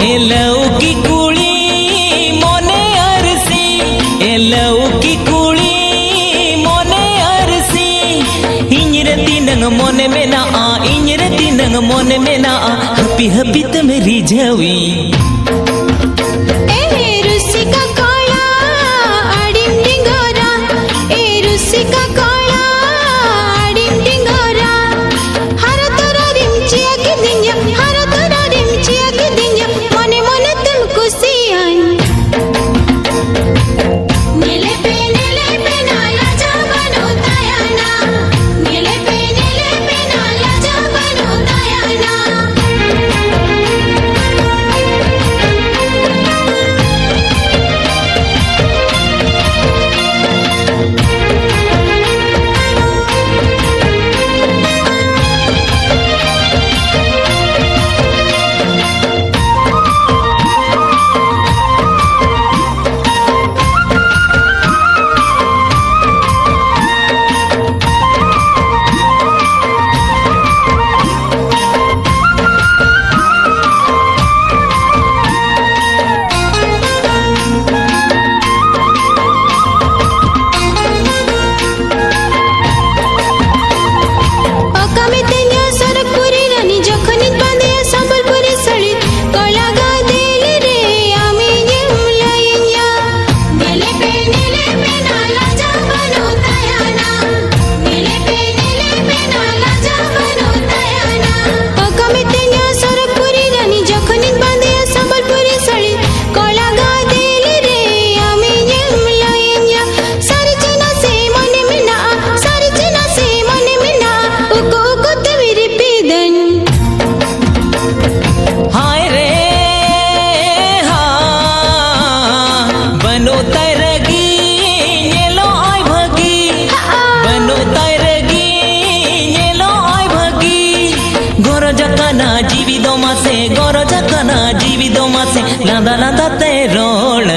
लौकी कुड़ी मोने अरसी लौकी कुड़ी मोने अरसी इंजरे तीनंग मोने मेना इंजरे तीनंग मोने मेना हपी हपी तमें रिझावी जीविदों मासे लांदा लांदा ते रोल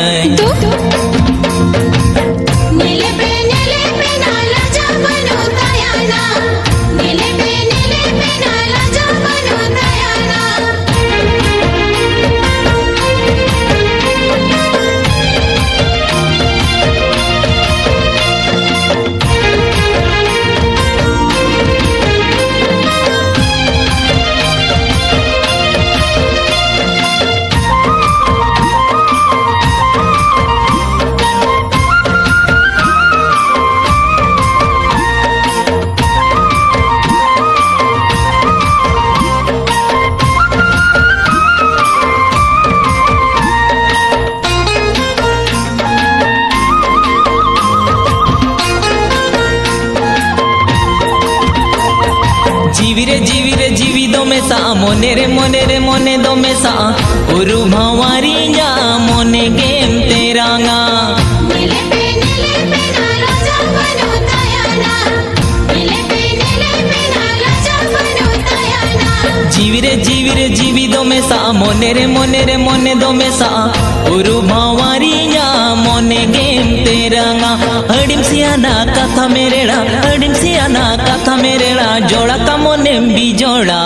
जीविरे जीविदों में सा मोने रे मोने दो में सा उरु भवारी जा मोने गेम तेरांगा जीविरे जीविदों में सा मोने रे मोने दो में सा उरु भवारी जा मोने गेम तेरांगा अडिम सियाना कथा मेरेड़ा जोड़ा का मोने भी जोड़ा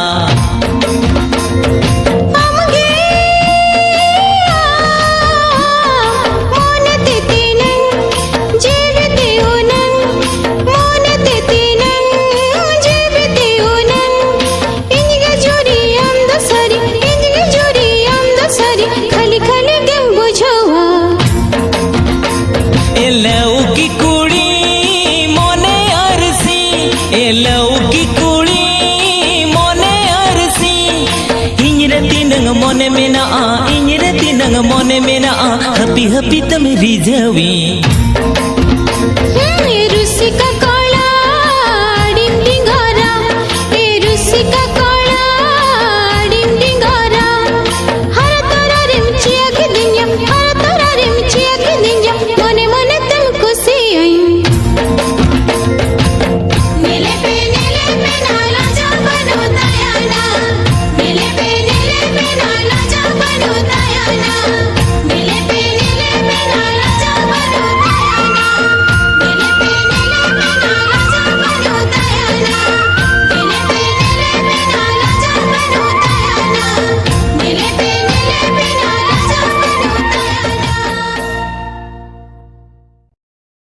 लौकी कुड़ी मोने अरसी लौकी कुड़ी मोने अरसी इंजरे तीनंग मोने मेना हपी हपी तमें रिझावी।